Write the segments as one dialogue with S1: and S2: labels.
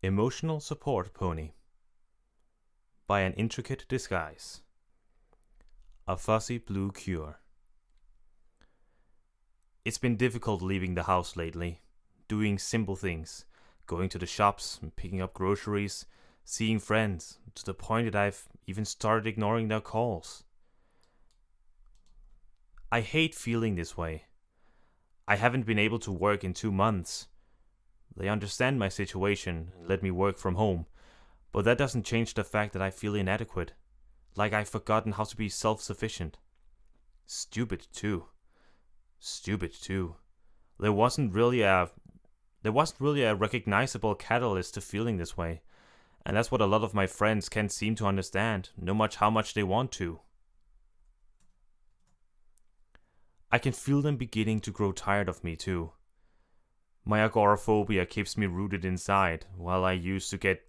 S1: Emotional Support Pony by an Intricate Disguise. A Fuzzy Blue Cure. It's been difficult leaving the house lately, doing simple things, going to the shops, picking up groceries, seeing friends, to the point that I've even started ignoring their calls. I hate feeling this way. I haven't been able to work in 2 months. They understand my situation and let me work from home, but that doesn't change the fact that I feel inadequate, like I've forgotten how to be self-sufficient. Stupid too. There wasn't really a recognizable catalyst to feeling this way, and that's what a lot of my friends can't seem to understand, no matter how much they want to. I can feel them beginning to grow tired of me too. My agoraphobia keeps me rooted inside, and while I used to get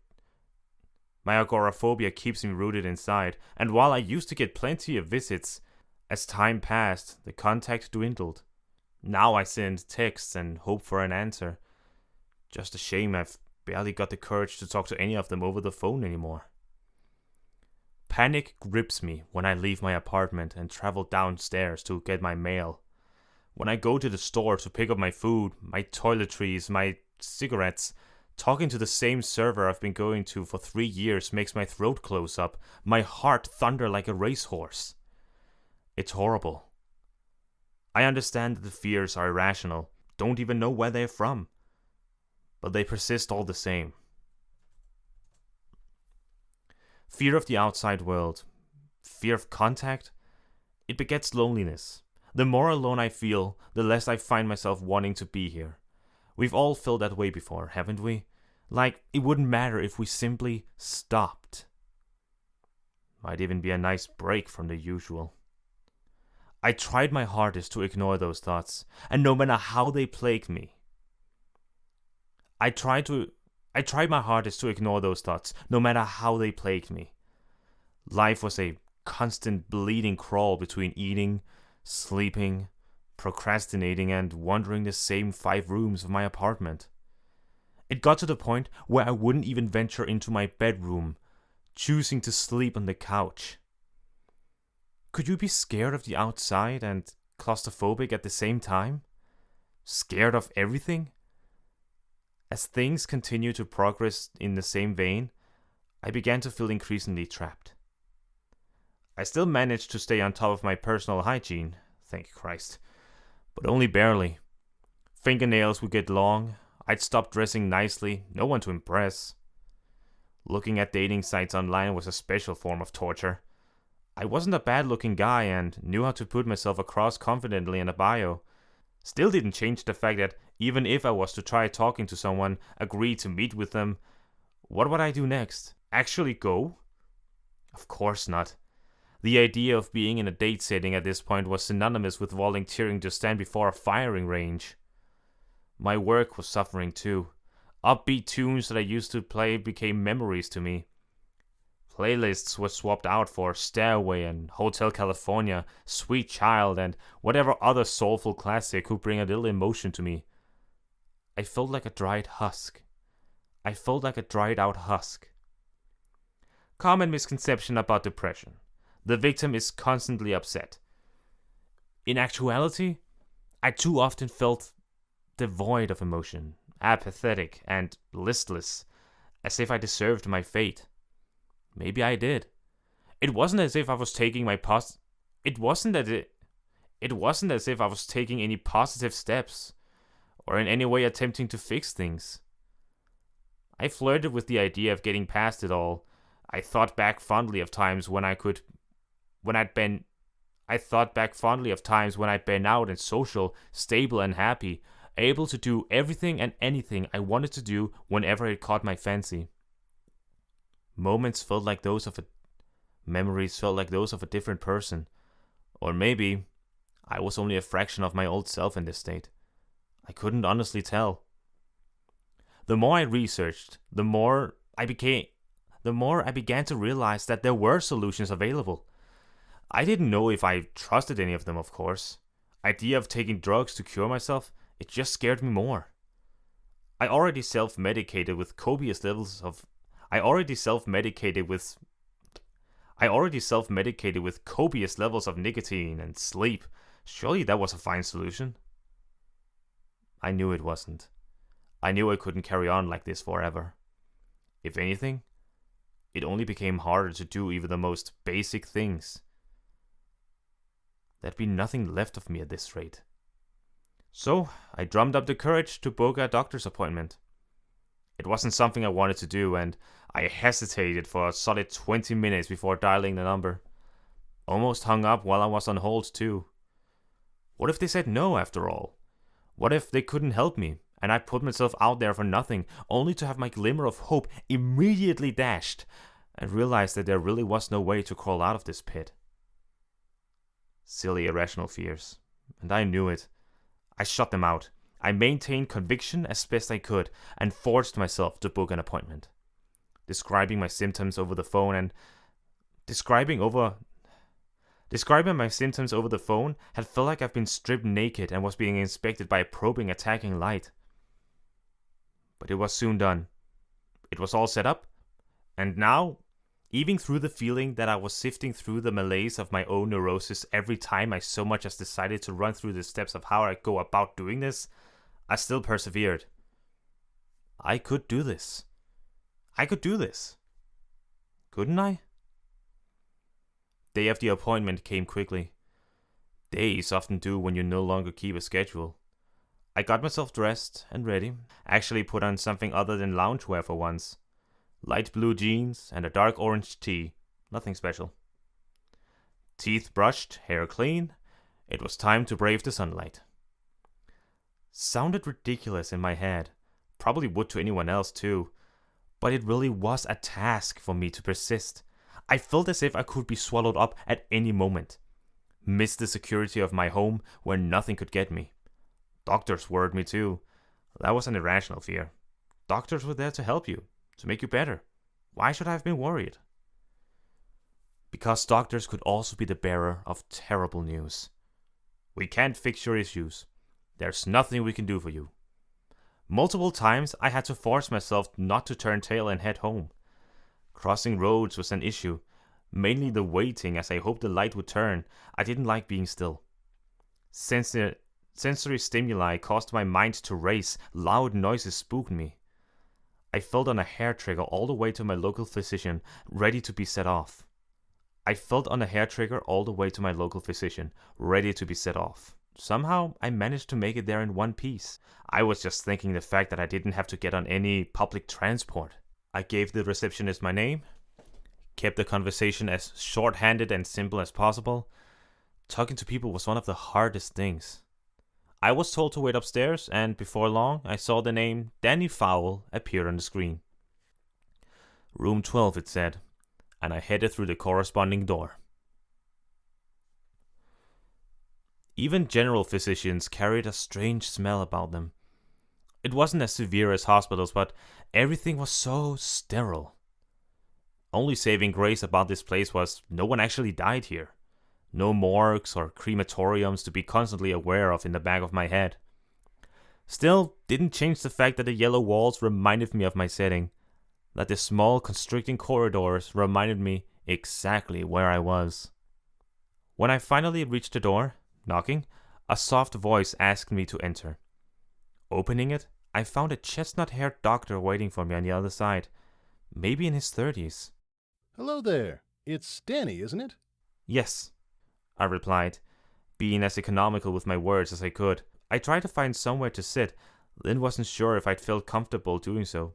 S1: plenty of visits, as time passed, the contact dwindled. Now I send texts and hope for an answer. Just a shame I've barely got the courage to talk to any of them over the phone anymore. Panic grips me when I leave my apartment and travel downstairs to get my mail. When I go to the store to pick up my food, my toiletries, my cigarettes, talking to the same server I've been going to for 3 years makes my throat close up, my heart thunder like a racehorse. It's horrible. I understand that the fears are irrational, don't even know where they're from, but they persist all the same. Fear of the outside world, fear of contact, it begets loneliness. The more alone I feel, the less I find myself wanting to be here. We've all felt that way before, haven't we? Like it wouldn't matter if we simply stopped. Might even be a nice break from the usual. I tried my hardest to ignore those thoughts, and no matter how they plagued me, I tried my hardest to ignore those thoughts, no matter how they plagued me. Life was a constant bleeding crawl between eating, sleeping, procrastinating, and wandering the same 5 rooms of my apartment. It got to the point where I wouldn't even venture into my bedroom, choosing to sleep on the couch. Could you be scared of the outside and claustrophobic at the same time? Scared of everything? As things continued to progress in the same vein, I began to feel increasingly trapped. I still managed to stay on top of my personal hygiene, thank Christ, but only barely. Fingernails would get long, I'd stop dressing nicely, no one to impress. Looking at dating sites online was a special form of torture. I wasn't a bad-looking guy and knew how to put myself across confidently in a bio. Still didn't change the fact that even if I was to try talking to someone, agree to meet with them, what would I do next? Actually go? Of course not. The idea of being in a date setting at this point was synonymous with volunteering to stand before a firing range. My work was suffering too. Upbeat tunes that I used to play became memories to me. Playlists were swapped out for Stairway and Hotel California, Sweet Child, and whatever other soulful classic could bring a little emotion to me. I felt like a dried out husk. Common misconception about depression. The victim is constantly upset. In actuality, I too often felt devoid of emotion, apathetic and listless, as if I deserved my fate. Maybe I did. It wasn't as if I was taking any positive steps, or in any way attempting to fix things. I flirted with the idea of getting past it all. I thought back fondly of times when I'd been out and social, stable and happy, able to do everything and anything I wanted to do whenever it caught my fancy. Memories felt like those of a different person. Or maybe I was only a fraction of my old self in this state. I couldn't honestly tell. The more I researched, the more I began to realize that there were solutions available. I didn't know if I trusted any of them, of course. Idea of taking drugs to cure myself, it just scared me more. I already self-medicated with copious levels of I already self-medicated with copious levels of nicotine and sleep. Surely that was a fine solution. I knew it wasn't. I knew I couldn't carry on like this forever. If anything, it only became harder to do even the most basic things. There'd be nothing left of me at this rate. So, I drummed up the courage to book a doctor's appointment. It wasn't something I wanted to do, and I hesitated for a solid 20 minutes before dialing the number. Almost hung up while I was on hold, too. What if they said no after all? What if they couldn't help me, and I put myself out there for nothing, only to have my glimmer of hope immediately dashed, and realize that there really was no way to crawl out of this pit? Silly irrational fears, and I knew it. I shut them out. I maintained conviction as best I could, and forced myself to book an appointment. Describing my symptoms over the phone had felt like I've been stripped naked and was being inspected by a probing, attacking light. But it was soon done. It was all set up, and now, even through the feeling that I was sifting through the malaise of my own neurosis every time I so much as decided to run through the steps of how I go about doing this, I still persevered. I could do this. Couldn't I? Day of the appointment came quickly. Days often do when you no longer keep a schedule. I got myself dressed and ready, actually put on something other than loungewear for once. Light blue jeans and a dark orange tee, nothing special. Teeth brushed, hair clean, it was time to brave the sunlight. Sounded ridiculous in my head, probably would to anyone else too, but it really was a task for me to persist. I felt as if I could be swallowed up at any moment. Miss the security of my home where nothing could get me. Doctors worried me too. That was an irrational fear. Doctors were there to help you, to make you better. Why should I have been worried? Because doctors could also be the bearer of terrible news. We can't fix your issues. There's nothing we can do for you. Multiple times I had to force myself not to turn tail and head home. Crossing roads was an issue, mainly the waiting as I hoped the light would turn. I didn't like being still. Sensory stimuli caused my mind to race. Loud noises spooked me. I felt on a hair trigger all the way to my local physician, ready to be set off. Somehow, I managed to make it there in one piece. I was just thanking the fact that I didn't have to get on any public transport. I gave the receptionist my name, kept the conversation as short-handed and simple as possible. Talking to people was one of the hardest things. I was told to wait upstairs, and before long, I saw the name Danny Fowle appear on the screen. Room 12, it said, and I headed through the corresponding door. Even general physicians carried a strange smell about them. It wasn't as severe as hospitals, but everything was so sterile. Only saving grace about this place was no one actually died here. No morgues or crematoriums to be constantly aware of in the back of my head. Still, didn't change the fact that the yellow walls reminded me of my setting. That the small constricting corridors reminded me exactly where I was. When I finally reached the door, knocking, a soft voice asked me to enter. Opening it, I found a chestnut-haired doctor waiting for me on the other side, maybe in his 30s.
S2: Hello there. It's Danny, isn't it?
S1: Yes, I replied, being as economical with my words as I could. I tried to find somewhere to sit, then wasn't sure if I'd felt comfortable doing so.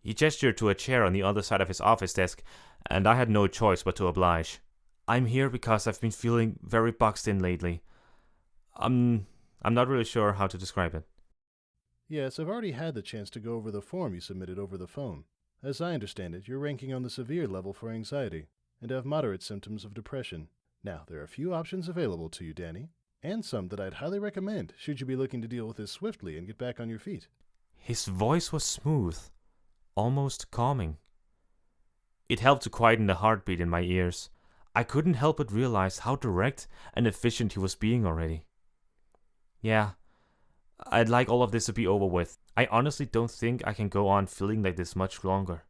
S1: He gestured to a chair on the other side of his office desk, and I had no choice but to oblige. I'm here because I've been feeling very boxed in lately. I'm not really sure how to describe it.
S2: Yes, I've already had the chance to go over the form you submitted over the phone. As I understand it, you're ranking on the severe level for anxiety, and have moderate symptoms of depression. Now, there are a few options available to you, Danny, and some that I'd highly recommend should you be looking to deal with this swiftly and get back on your feet.
S1: His voice was smooth, almost calming. It helped to quieten the heartbeat in my ears. I couldn't help but realize how direct and efficient he was being already. Yeah, I'd like all of this to be over with. I honestly don't think I can go on feeling like this much longer.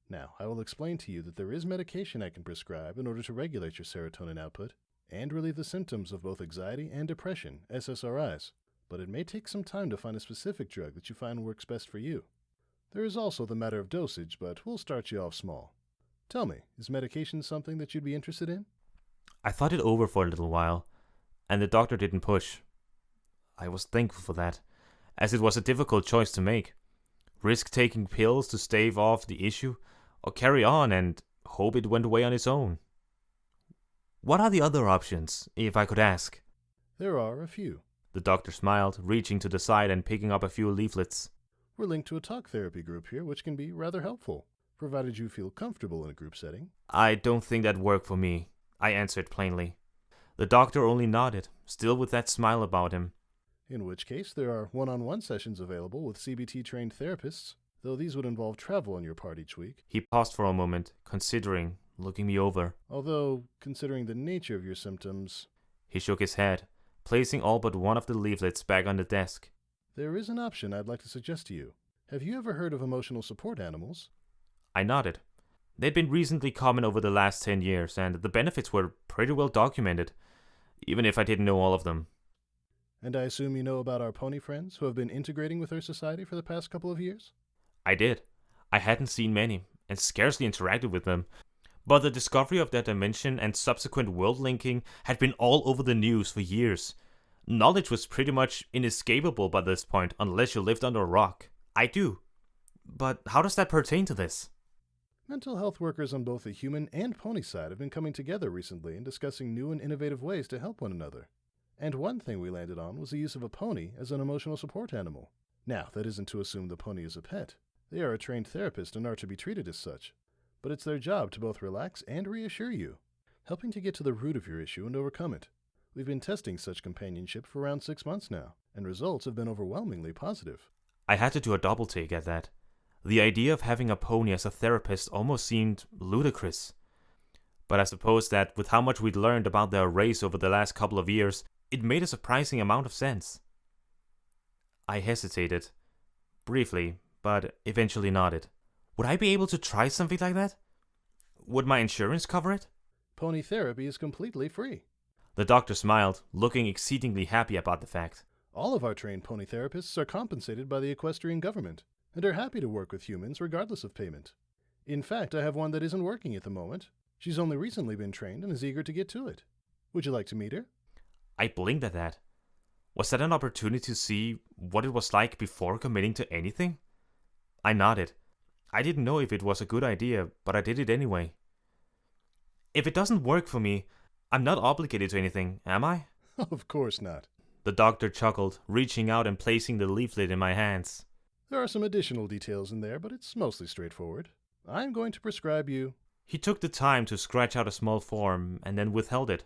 S2: Now, I will explain to you that there is medication I can prescribe in order to regulate your serotonin output and relieve the symptoms of both anxiety and depression, SSRIs, but it may take some time to find a specific drug that you find works best for you. There is also the matter of dosage, but we'll start you off small. Tell me, is medication something that you'd be interested in?
S1: I thought it over for a little while, and the doctor didn't push. I was thankful for that, as it was a difficult choice to make. Risk taking pills to stave off the issue, or carry on and hope it went away on its own. What are the other options, if I could ask?
S2: There are a few.
S1: The doctor smiled, reaching to the side and picking up a few leaflets.
S2: We're linked to a talk therapy group here, which can be rather helpful, provided you feel comfortable in a group setting.
S1: I don't think that'd work for me, I answered plainly. The doctor only nodded, still with that smile about him.
S2: In which case, there are one-on-one sessions available with CBT-trained therapists, though these would involve travel on your part each week.
S1: He paused for a moment, considering, looking me over.
S2: Although, considering the nature of your symptoms...
S1: He shook his head, placing all but one of the leaflets back on the desk.
S2: There is an option I'd like to suggest to you. Have you ever heard of emotional support animals?
S1: I nodded. They'd been reasonably common over the last 10 years, and the benefits were pretty well documented, even if I didn't know all of them.
S2: And I assume you know about our pony friends who have been integrating with our society for the past couple of years?
S1: I did. I hadn't seen many, and scarcely interacted with them, but the discovery of their dimension and subsequent world linking had been all over the news for years. Knowledge was pretty much inescapable by this point, unless you lived under a rock. I do. But how does that pertain to this?
S2: Mental health workers on both the human and pony side have been coming together recently and discussing new and innovative ways to help one another. And one thing we landed on was the use of a pony as an emotional support animal. Now, that isn't to assume the pony is a pet. They are a trained therapist and are to be treated as such. But it's their job to both relax and reassure you, helping to get to the root of your issue and overcome it. We've been testing such companionship for around 6 months now, and results have been overwhelmingly positive.
S1: I had to do a double take at that. The idea of having a pony as a therapist almost seemed ludicrous. But I suppose that with how much we'd learned about their race over the last couple of years, it made a surprising amount of sense. I hesitated, briefly, but eventually nodded. Would I be able to try something like that? Would my insurance cover it?
S2: Pony therapy is completely free.
S1: The doctor smiled, looking exceedingly happy about the fact.
S2: All of our trained pony therapists are compensated by the equestrian government, and are happy to work with humans regardless of payment. In fact, I have one that isn't working at the moment. She's only recently been trained and is eager to get to it. Would you like to meet her?
S1: I blinked at that. Was that an opportunity to see what it was like before committing to anything? I nodded. I didn't know if it was a good idea, but I did it anyway. If it doesn't work for me, I'm not obligated to anything, am I?
S2: Of course not.
S1: The doctor chuckled, reaching out and placing the leaflet in my hands.
S2: There are some additional details in there, but it's mostly straightforward. I'm going to prescribe you...
S1: He took the time to scratch out a small form and then withheld it.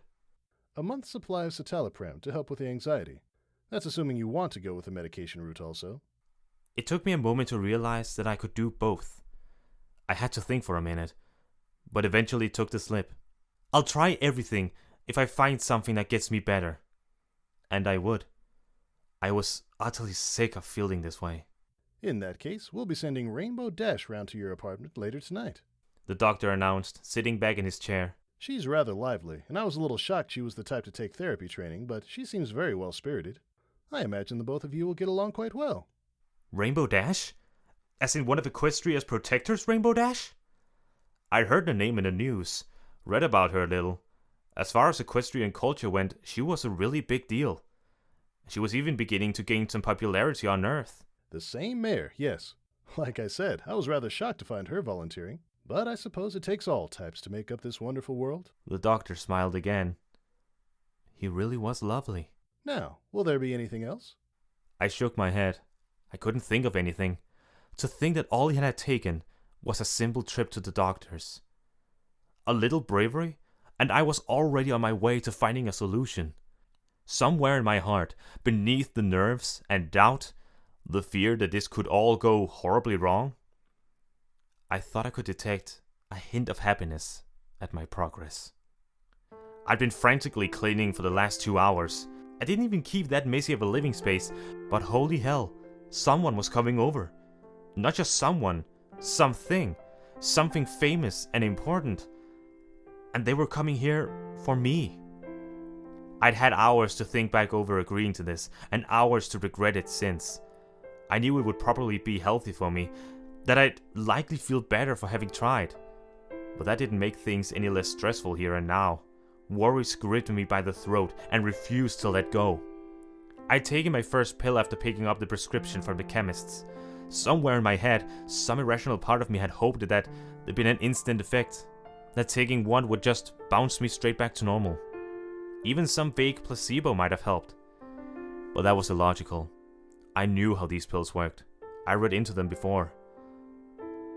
S2: a month's supply of citalopram to help with the anxiety. That's assuming you want to go with the medication route also.
S1: It took me a moment to realize that I could do both. I had to think for a minute, but eventually took the slip. I'll try everything if I find something that gets me better. And I would. I was utterly sick of feeling this way.
S2: In that case, we'll be sending Rainbow Dash round to your apartment later tonight.
S1: The doctor announced, sitting back in his chair.
S2: She's rather lively, and I was a little shocked she was the type to take therapy training, but she seems very well-spirited. I imagine the both of you will get along quite well.
S1: Rainbow Dash? As in one of Equestria's protectors, Rainbow Dash? I heard the name in the news, read about her a little. As far as equestrian culture went, she was a really big deal. She was even beginning to gain some popularity on Earth.
S2: The same mare, yes. Like I said, I was rather shocked to find her volunteering. But I suppose it takes all types to make up this wonderful world.
S1: The doctor smiled again. He really was lovely.
S2: Now, will there be anything else?
S1: I shook my head. I couldn't think of anything. To think that all he had taken was a simple trip to the doctor's. A little bravery, and I was already on my way to finding a solution. Somewhere in my heart, beneath the nerves and doubt, the fear that this could all go horribly wrong, I thought I could detect a hint of happiness at my progress. I'd been frantically cleaning for the last 2 hours. I didn't even keep that messy of a living space, but holy hell, Someone was coming over. Not just someone, something. Something famous and important. And they were coming here for me. I'd had hours to think back over agreeing to this, and hours to regret it since. I knew it would probably be healthy for me, that I'd likely feel better for having tried. But that didn't make things any less stressful here and now. Worries gripped me by the throat and refused to let go. I'd taken my first pill after picking up the prescription from the chemist's. Somewhere in my head, some irrational part of me had hoped that there'd been an instant effect, that taking one would just bounce me straight back to normal. Even some vague placebo might have helped. But that was illogical. I knew how these pills worked. I read into them before.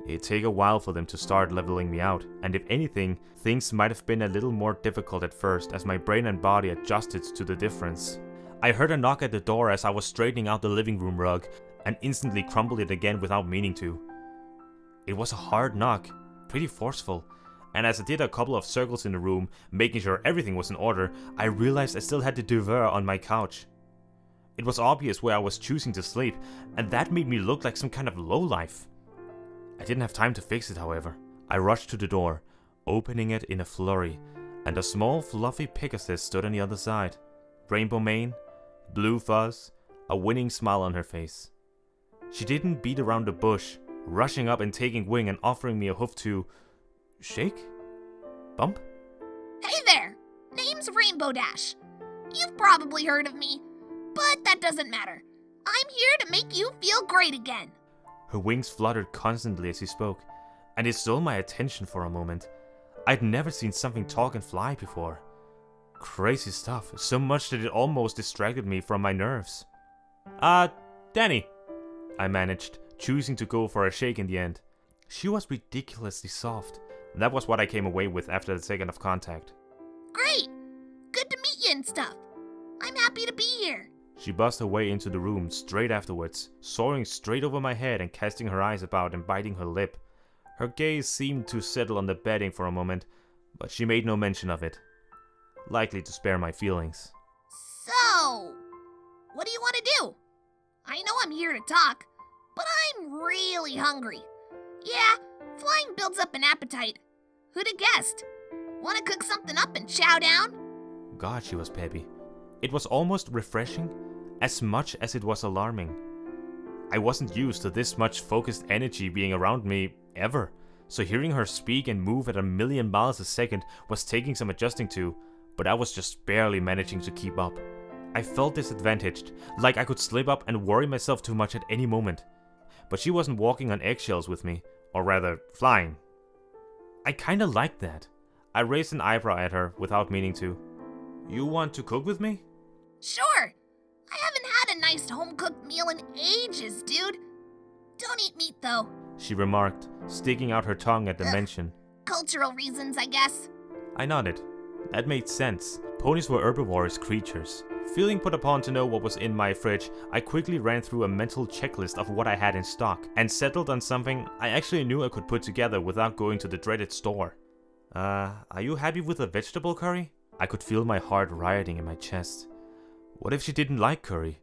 S1: It'd take a while for them to start leveling me out, and if anything, things might have been a little more difficult at first as my brain and body adjusted to the difference. I heard a knock at the door as I was straightening out the living room rug, and instantly crumbled it again without meaning to. It was a hard knock, pretty forceful, and as I did a couple of circles in the room, making sure everything was in order, I realized I still had the duvet on my couch. It was obvious where I was choosing to sleep, and that made me look like some kind of lowlife. I didn't have time to fix it, however. I rushed to the door, opening it in a flurry, and a small fluffy Pegasus stood on the other side. Rainbow mane, blue fuzz, a winning smile on her face. She didn't beat around the bush, rushing up and taking wing and offering me a hoof to shake? Bump?
S3: Hey there! Name's Rainbow Dash. You've probably heard of me, but that doesn't matter. I'm here to make you feel great again.
S1: Her wings fluttered constantly as she spoke, and it stole my attention for a moment. I'd never seen something talk and fly before. Crazy stuff, so much that it almost distracted me from my nerves. Danny, I managed, choosing to go for a shake in the end. She was ridiculously soft. That was what I came away with after the second of contact.
S3: Great! Good to meet you and stuff. I'm happy to be here.
S1: She buzzed her way into the room straight afterwards, soaring straight over my head and casting her eyes about and biting her lip. Her gaze seemed to settle on the bedding for a moment, but she made no mention of it. Likely to spare my feelings.
S3: So, what do you want to do? I know I'm here to talk, but I'm really hungry. Yeah, flying builds up an appetite. Who'd have guessed? Want to cook something up and chow down?
S1: God, she was peppy. It was almost refreshing, as much as it was alarming. I wasn't used to this much focused energy being around me, ever, so hearing her speak and move at 1,000,000 miles a second was taking some adjusting to, but I was just barely managing to keep up. I felt disadvantaged, like I could slip up and worry myself too much at any moment. But she wasn't walking on eggshells with me, or rather, flying. I kinda liked that. I raised an eyebrow at her without meaning to. You want to cook with me?
S3: Sure. I haven't had a nice home-cooked meal in ages, dude. Don't eat meat, though.
S1: She remarked, sticking out her tongue at the mention.
S3: Cultural reasons, I guess.
S1: I nodded. That made sense. Ponies were herbivorous creatures. Feeling put upon to know what was in my fridge, I quickly ran through a mental checklist of what I had in stock, and settled on something I actually knew I could put together without going to the dreaded store. Are you happy with a vegetable curry? I could feel my heart rioting in my chest. What if she didn't like curry?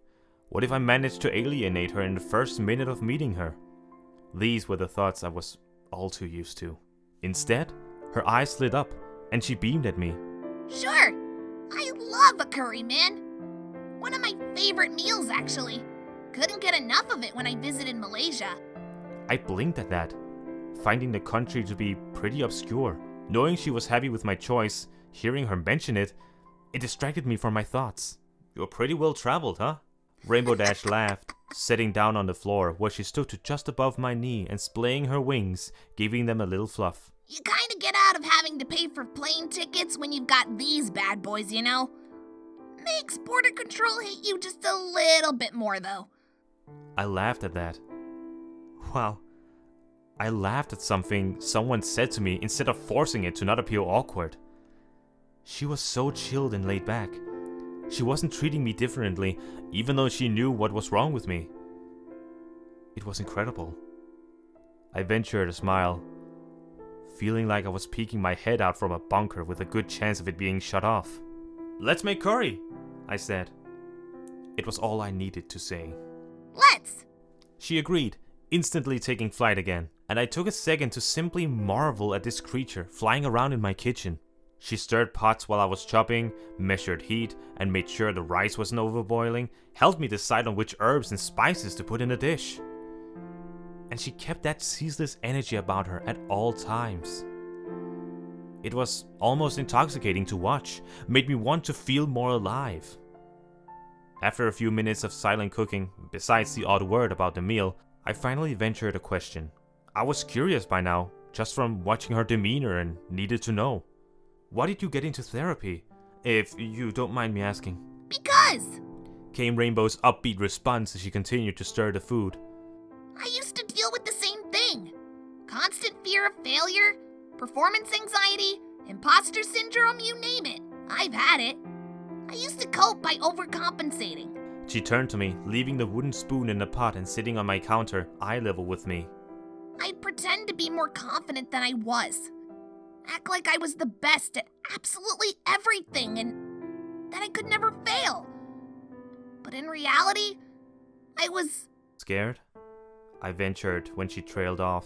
S1: What if I managed to alienate her in the first minute of meeting her? These were the thoughts I was all too used to. Instead, her eyes lit up, and she beamed at me.
S3: Sure. I love a curry, man. One of my favorite meals, actually. Couldn't get enough of it when I visited Malaysia.
S1: I blinked at that, finding the country to be pretty obscure. Knowing she was happy with my choice, hearing her mention it, it distracted me from my thoughts. You're pretty well traveled, huh? Rainbow Dash laughed, sitting down on the floor where she stood to just above my knee and splaying her wings, giving them a little fluff.
S3: You kinda get out of having to pay for plane tickets when you've got these bad boys, you know? Makes border control hit you just a little bit more, though.
S1: I laughed at that. Wow. I laughed at something someone said to me instead of forcing it to not appear awkward. She was so chilled and laid back. She wasn't treating me differently, even though she knew what was wrong with me. It was incredible. I ventured a smile, feeling like I was peeking my head out from a bunker with a good chance of it being shut off. Let's make curry, I said. It was all I needed to say.
S3: Let's!
S1: She agreed, instantly taking flight again, and I took a second to simply marvel at this creature flying around in my kitchen. She stirred pots while I was chopping, measured heat, and made sure the rice wasn't overboiling, helped me decide on which herbs and spices to put in a dish. And she kept that ceaseless energy about her at all times. It was almost intoxicating to watch, made me want to feel more alive. After a few minutes of silent cooking, besides the odd word about the meal, I finally ventured a question. I was curious by now, just from watching her demeanor, and needed to know. Why did you get into therapy, if you don't mind me asking?
S3: Because
S1: Came Rainbow's upbeat response as she continued to stir the food.
S3: I used to deal with the same thing. Constant fear of failure, performance anxiety, imposter syndrome, you name it. I've had it. I used to cope by overcompensating.
S1: She turned to me, leaving the wooden spoon in the pot and sitting on my counter, eye level with me.
S3: I'd pretend to be more confident than I was. Act like I was the best at absolutely everything and that I could never fail. But in reality, I was...
S1: Scared? I ventured when she trailed off.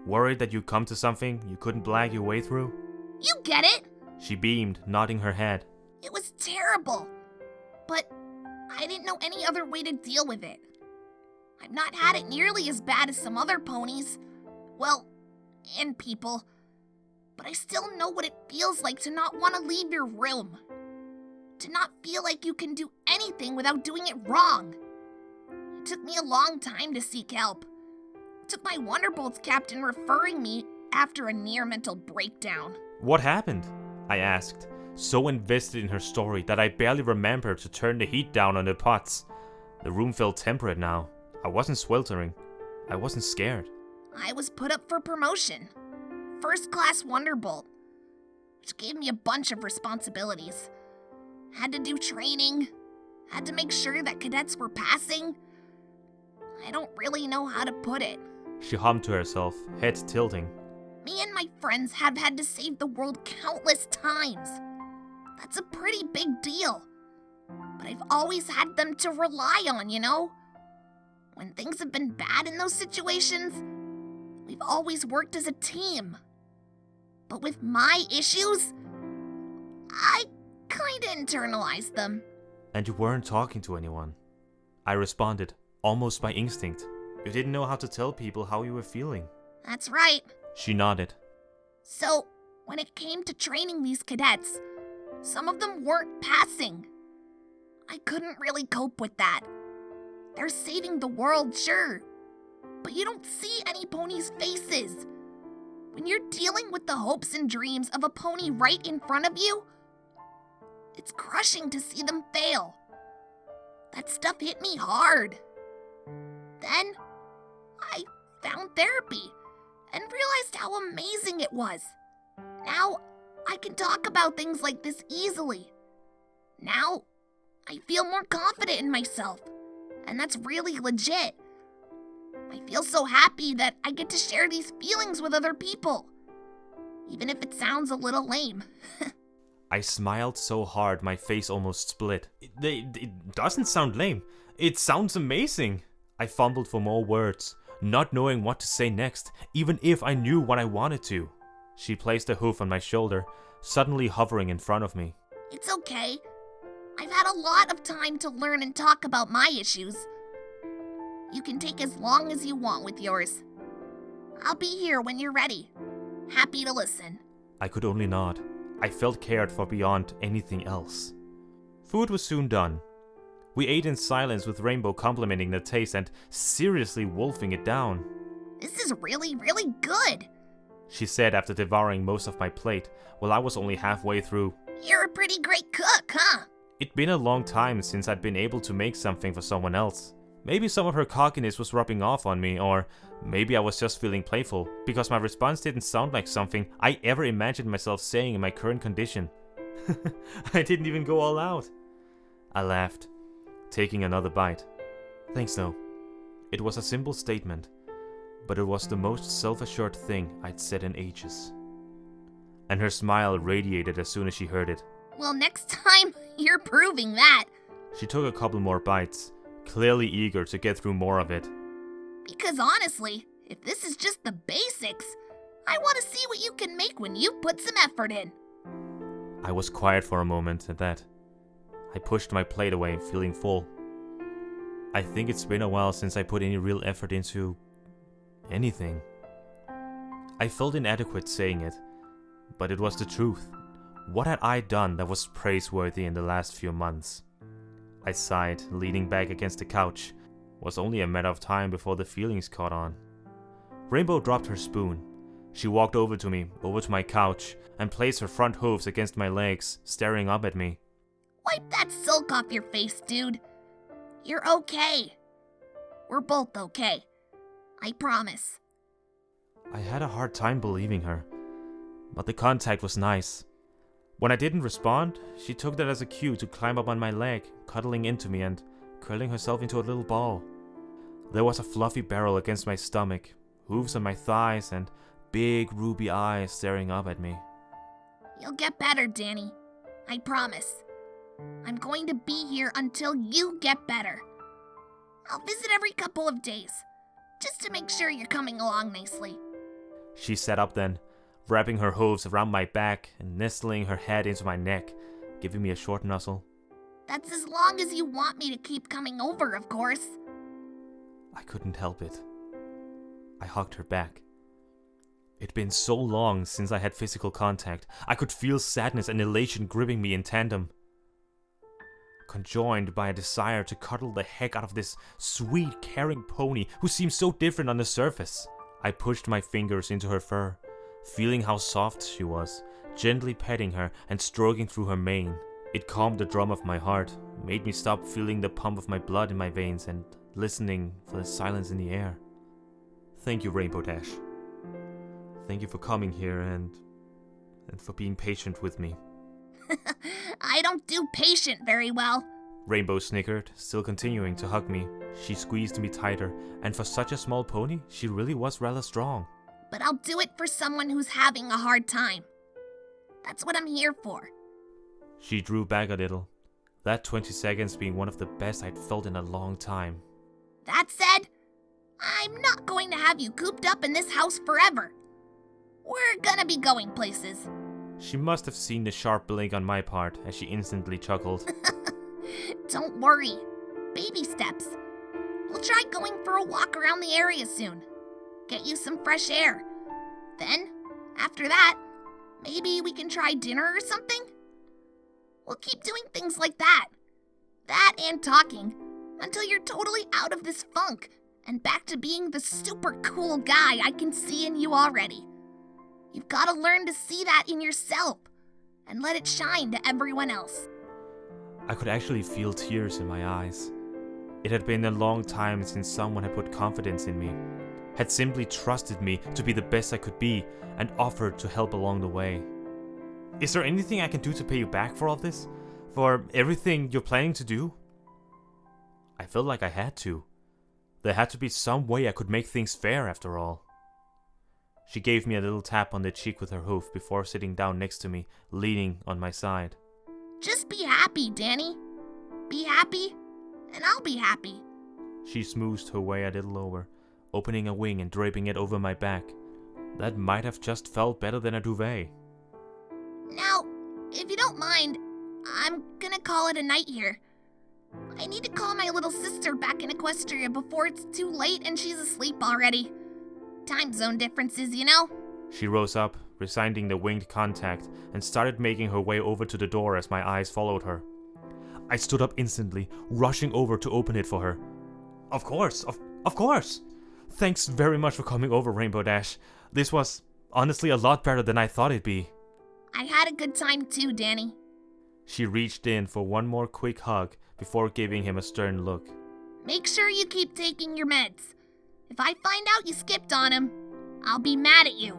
S1: Worried that you'd come to something you couldn't blag your way through?
S3: You get it!
S1: She beamed, nodding her head.
S3: It was terrible. But I didn't know any other way to deal with it. I've not had it nearly as bad as some other ponies. Well, and people. But I still know what it feels like to not want to leave your room. To not feel like you can do anything without doing it wrong. It took me a long time to seek help. It took my Wonderbolt's captain referring me after a near mental breakdown.
S1: What happened? I asked, so invested in her story that I barely remembered to turn the heat down on the pots. The room felt temperate now. I wasn't sweltering. I wasn't scared.
S3: I was put up for promotion. First class Wonderbolt, which gave me a bunch of responsibilities. Had to do training, had to make sure that cadets were passing. I don't really know how to put it.
S1: She hummed to herself, head tilting.
S3: Me and my friends have had to save the world countless times. That's a pretty big deal. But I've always had them to rely on, you know? When things have been bad in those situations, we've always worked as a team. But with my issues, I kinda internalized them.
S1: And you weren't talking to anyone. I responded, almost by instinct. You didn't know how to tell people how you were feeling.
S3: That's right.
S1: She nodded.
S3: So, when it came to training these cadets, some of them weren't passing. I couldn't really cope with that. They're saving the world, sure, but you don't see any ponies' faces. When you're dealing with the hopes and dreams of a pony right in front of you, it's crushing to see them fail. That stuff hit me hard. Then, I found therapy and realized how amazing it was. Now, I can talk about things like this easily. Now, I feel more confident in myself, and that's really legit. I feel so happy that I get to share these feelings with other people, even if it sounds a little lame.
S1: I smiled so hard my face almost split. It doesn't sound lame. It sounds amazing. I fumbled for more words, not knowing what to say next, even if I knew what I wanted to. She placed a hoof on my shoulder, suddenly hovering in front of me.
S3: It's okay. I've had a lot of time to learn and talk about my issues. You can take as long as you want with yours. I'll be here when you're ready. Happy to listen.
S1: I could only nod. I felt cared for beyond anything else. Food was soon done. We ate in silence with Rainbow complimenting the taste and seriously wolfing it down.
S3: This is really, really good,
S1: she said after devouring most of my plate, while I was only halfway through.
S3: You're a pretty great cook, huh?
S1: It'd been a long time since I'd been able to make something for someone else. Maybe some of her cockiness was rubbing off on me, or maybe I was just feeling playful, because my response didn't sound like something I ever imagined myself saying in my current condition. I didn't even go all out. I laughed, taking another bite. Thanks though. It was a simple statement, but it was the most self-assured thing I'd said in ages. And her smile radiated as soon as she heard it.
S3: Well, next time, you're proving that.
S1: She took a couple more bites, clearly eager to get through more of it.
S3: Because honestly, if this is just the basics, I want to see what you can make when you put some effort in.
S1: I was quiet for a moment at that. I pushed my plate away, feeling full. I think it's been a while since I put any real effort into anything. I felt inadequate saying it, but it was the truth. What had I done that was praiseworthy in the last few months? I sighed, leaning back against the couch. It was only a matter of time before the feelings caught on. Rainbow dropped her spoon. She walked over to me, over to my couch, and placed her front hooves against my legs, staring up at me.
S3: Wipe that silk off your face, dude. You're okay. We're both okay. I promise.
S1: I had a hard time believing her, but the contact was nice. When I didn't respond, she took that as a cue to climb up on my leg, cuddling into me and curling herself into a little ball. There was a fluffy barrel against my stomach, hooves on my thighs, and big ruby eyes staring up at me.
S3: You'll get better, Danny. I promise. I'm going to be here until you get better. I'll visit every couple of days, just to make sure you're coming along nicely.
S1: She sat up then, wrapping her hooves around my back and nestling her head into my neck, giving me a short nuzzle.
S3: That's as long as you want me to keep coming over, of course.
S1: I couldn't help it. I hugged her back. It'd been so long since I had physical contact. I could feel sadness and elation gripping me in tandem, conjoined by a desire to cuddle the heck out of this sweet, caring pony who seemed so different on the surface. I pushed my fingers into her fur, feeling how soft she was, gently petting her and stroking through her mane. It calmed the drum of my heart, made me stop feeling the pump of my blood in my veins and listening for the silence in the air. Thank you, Rainbow Dash. Thank you for coming here and for being patient with me.
S3: I don't do patient very well.
S1: Rainbow snickered, still continuing to hug me. She squeezed me tighter, and for such a small pony, she really was rather strong.
S3: But I'll do it for someone who's having a hard time. That's what I'm here for.
S1: She drew back a little, that 20 seconds being one of the best I'd felt in a long time.
S3: That said, I'm not going to have you cooped up in this house forever. We're gonna be going places.
S1: She must have seen the sharp blink on my part as she instantly chuckled.
S3: Don't worry. Baby steps. We'll try going for a walk around the area soon. Get you some fresh air. Then, after that, maybe we can try dinner or something? We'll keep doing things like that. That and talking until you're totally out of this funk and back to being the super cool guy I can see in you already. You've got to learn to see that in yourself and let it shine to everyone else.
S1: I could actually feel tears in my eyes. It had been a long time since someone had put confidence in me, had simply trusted me to be the best I could be, and offered to help along the way. Is there anything I can do to pay you back for all this? For everything you're planning to do? I felt like I had to. There had to be some way I could make things fair after all. She gave me a little tap on the cheek with her hoof before sitting down next to me, leaning on my side.
S3: Just be happy, Danny. Be happy, and I'll be happy.
S1: She smoothed her way a little over, opening a wing and draping it over my back. That might have just felt better than a duvet.
S3: Now, if you don't mind, I'm gonna call it a night here. I need to call my little sister back in Equestria before it's too late and she's asleep already. Time zone differences, you know?
S1: She rose up, rescinding the winged contact, and started making her way over to the door as my eyes followed her. I stood up instantly, rushing over to open it for her. Of course, of course! Thanks very much for coming over, Rainbow Dash. This was, honestly, a lot better than I thought it'd be.
S3: I had a good time too, Danny.
S1: She reached in for one more quick hug before giving him a stern look.
S3: Make sure you keep taking your meds. If I find out you skipped on him, I'll be mad at you.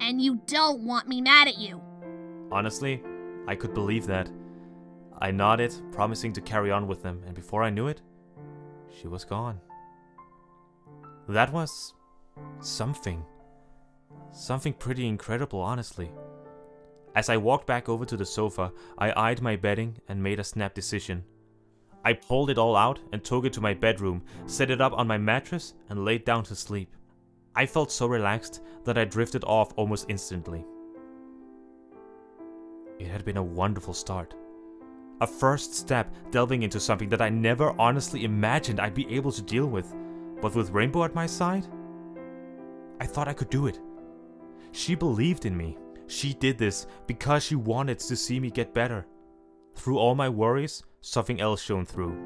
S3: And you don't want me mad at you.
S1: Honestly, I could believe that. I nodded, promising to carry on with them, and before I knew it, she was gone. That was something. Something pretty incredible, honestly. As I walked back over to the sofa, I eyed my bedding and made a snap decision. I pulled it all out and took it to my bedroom, set it up on my mattress, and laid down to sleep. I felt so relaxed that I drifted off almost instantly. It had been a wonderful start. A first step delving into something that I never honestly imagined I'd be able to deal with. But with Rainbow at my side, I thought I could do it. She believed in me. She did this because she wanted to see me get better. Through all my worries, something else shone through.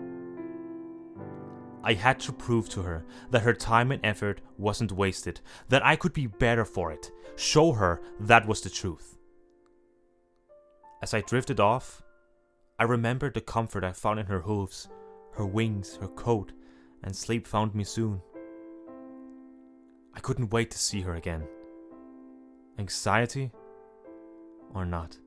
S1: I had to prove to her that her time and effort wasn't wasted, that I could be better for it, show her that was the truth. As I drifted off, I remembered the comfort I found in her hooves, her wings, her coat, and sleep found me soon. I couldn't wait to see her again. Anxiety or not.